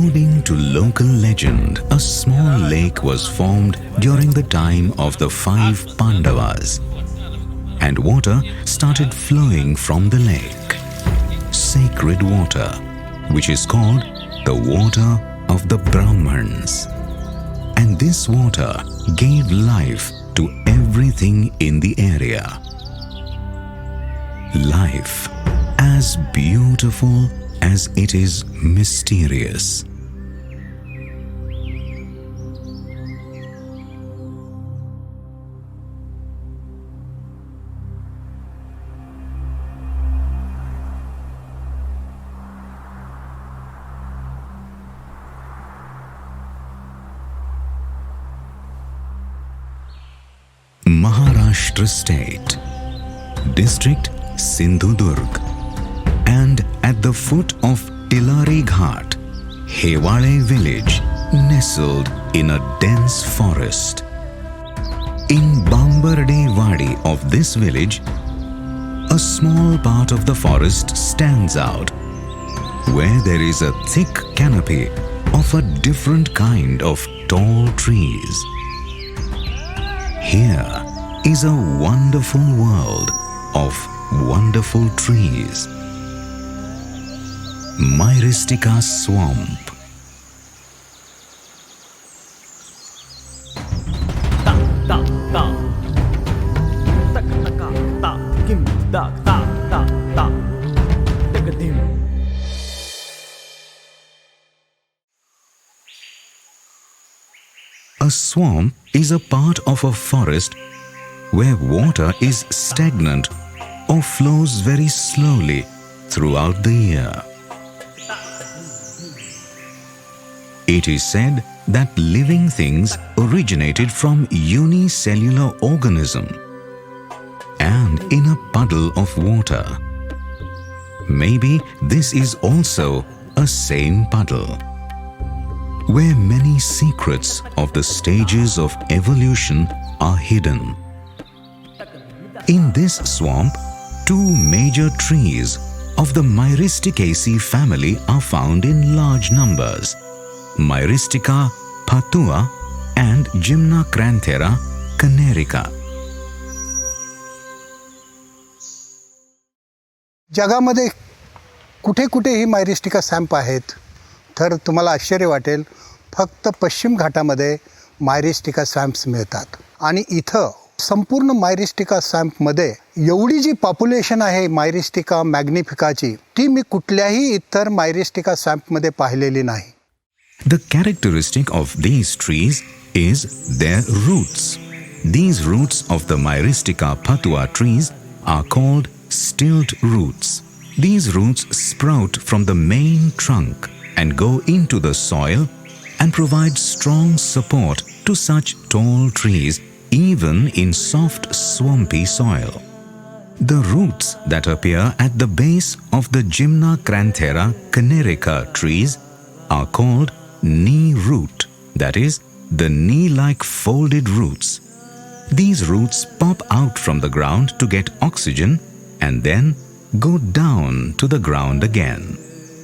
According to local legend, a small lake was formed during the time of the 5 Pandavas, and water started flowing from the lake. Sacred water, which is called the water of the Brahmins. And this water gave life to everything in the area. Life as beautiful as it is mysterious. Maharashtra State, District Sindhudurg, and at the foot of Tilari Ghat, Hewale village nestled in a dense forest. In Bambarde Wadi of this village, a small part of the forest stands out, where there is a thick canopy of a different kind of tall trees. Here is a wonderful world of wonderful trees. Myristica Swamp. A swamp is a part of a forest where water is stagnant or flows very slowly throughout the year. It is said that living things originated from unicellular organism and in a puddle of water. Maybe this is also a same puddle, where many secrets of the stages of evolution are hidden. In this swamp, 2 major trees of the Myristicaceae family are found in large numbers: Myristica phatua and Gymnacranthera canerica. जगामध्ये कुठे कुठेही Myristica swamp आहेत, तर तुम्हाला आश्चर्य वाटेल, फक्त पश्चिम घाटामध्ये Myristica स्वॅम्प्स मिळतात. आणि इथं संपूर्ण मायरिस्टिका स्वॅम्पमध्ये एवढी जी पॉप्युलेशन आहे मायरिस्टिका मॅग्निफिकाची, ती मी कुठल्याही इतर मायरिस्टिका स्वॅम्पमध्ये पाहिलेली नाही. The characteristic of these trees is their roots. These roots of the Myristica phatua trees are called stilt roots. These roots sprout from the main trunk and go into the soil and provide strong support to such tall trees even in soft swampy soil. The roots that appear at the base of the Gymnacranthera canerica trees are called knee root, that is, the knee-like folded roots. These roots pop out from the ground to get oxygen and then go down to the ground again.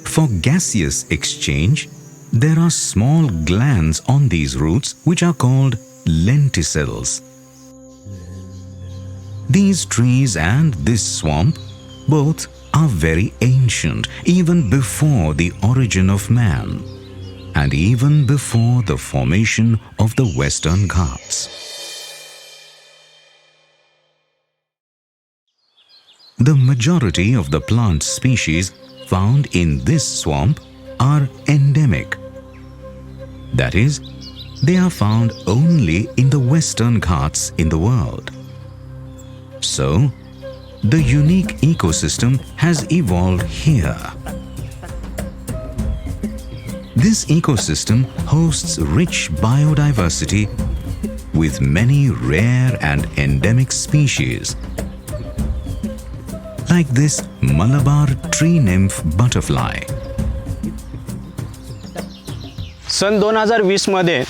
For gaseous exchange, there are small glands on these roots which are called lenticels. These trees and this swamp both are very ancient, even before the origin of man, and even before the formation of the Western Ghats. The majority of the plant species found in this swamp are endemic. That is, they are found only in the Western Ghats in the world. So, the unique ecosystem has evolved here. This ecosystem hosts rich biodiversity with many rare and endemic species, like this Malabar tree nymph butterfly. सन 2020 मध्ये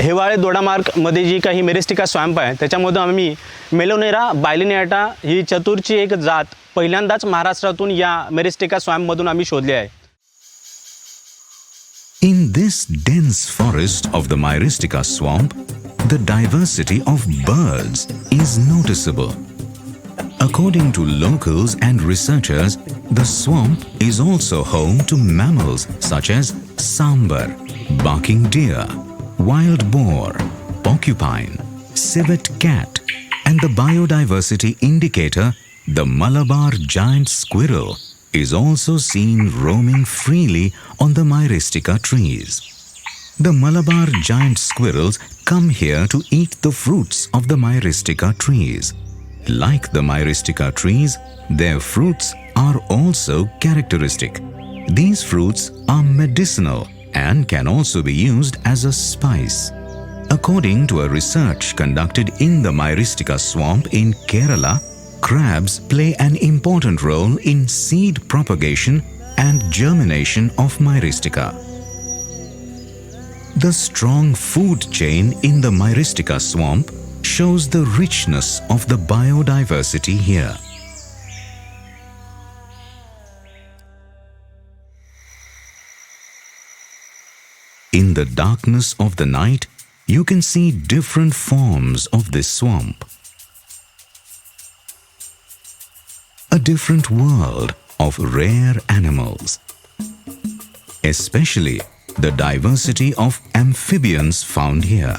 हेवाळे दोडामार्गमध्ये जी काही मेरिस्टिका swamp आहे त्याच्यामधून आम्ही मेलोनेरा बायलिनियाटा ही चतुरची एक जात पहिल्यांदाच महाराष्ट्रातून या मेरिस्टिका स्वॅम्पमधून आम्ही शोधली आहे. In this dense forest of the Myristica swamp, the diversity of birds is noticeable. According to locals and researchers, the swamp is also home to mammals such as sambar, barking deer, wild boar, porcupine, civet cat, and the biodiversity indicator, the Malabar giant squirrel, is also seen roaming freely on the Myristica trees. The Malabar giant squirrels come here to eat the fruits of the Myristica trees. Like the Myristica trees, their fruits are also characteristic. These fruits are medicinal and can also be used as a spice. According to a research conducted in the Myristica swamp in Kerala, crabs play an important role in seed propagation and germination of Myristica. The strong food chain in the Myristica swamp shows the richness of the biodiversity here. In the darkness of the night, you can see different forms of this swamp. A different world of rare animals, especially the diversity of amphibians found here.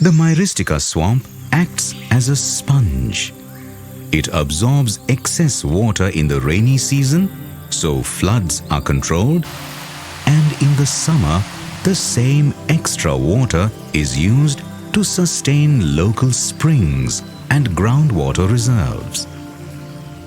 The Myristica swamp acts as a sponge. It absorbs excess water in the rainy season, so floods are controlled, and in the summer, the same extra water is used to sustain local springs and groundwater reserves.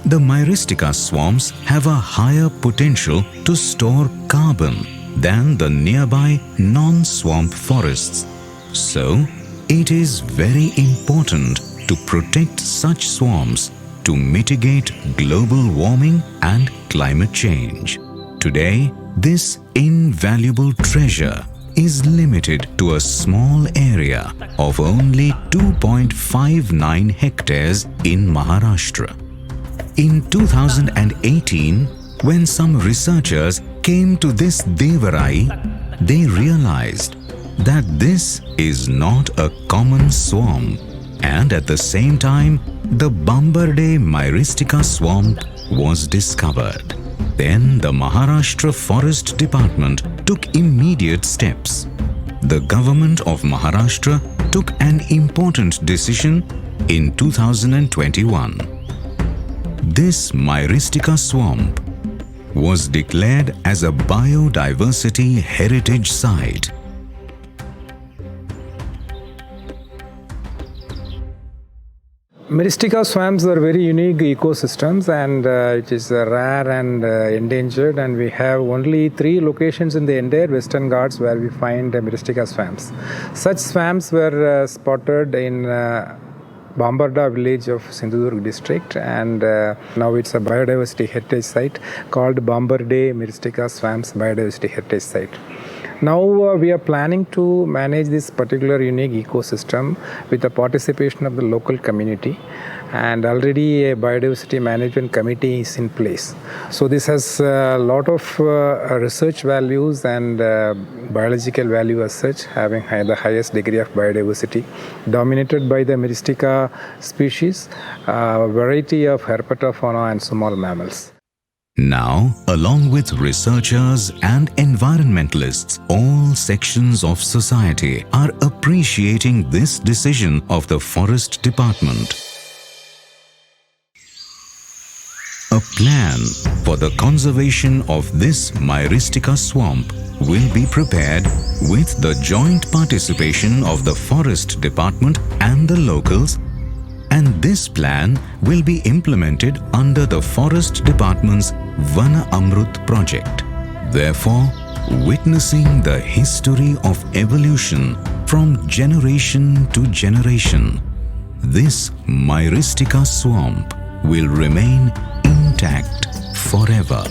The Myristica swamps have a higher potential to store carbon than the nearby non-swamp forests. So, it is very important to protect such swamps to mitigate global warming and climate change. Today, this invaluable treasure is limited to a small area of only 2.59 hectares in Maharashtra. In 2018, when some researchers came to this Devarai, they realized that this is not a common swamp, and at the same time, the Bambarde Myristica swamp was discovered. Then the Maharashtra Forest Department took immediate steps. The government of Maharashtra took an important decision in 2021. This Myristica swamp was declared as a biodiversity heritage site. Myristica swamps are very unique ecosystems, and it is rare and endangered, and we have only 3 locations in the entire Western Ghats where we find Myristica swamps. Such swamps were spotted in Bambarda village of Sindhudurg district, and now it's a biodiversity heritage site called Bambarde Myristica Swamps Biodiversity Heritage Site. Now we are planning to manage this particular unique ecosystem with the participation of the local community, and already a biodiversity management committee is in place. So this has a lot of research values and biological value as such, having the highest degree of biodiversity, dominated by the Myristica species, variety of herpetofauna and small mammals. Now, along with researchers and environmentalists, all sections of society are appreciating this decision of the Forest Department. A plan for the conservation of this Myristica swamp will be prepared with the joint participation of the Forest Department and the locals, and this plan will be implemented under the Forest Department's Vana Amrut project. Therefore, witnessing the history of evolution from generation to generation, this Myristica swamp will remain intact forever.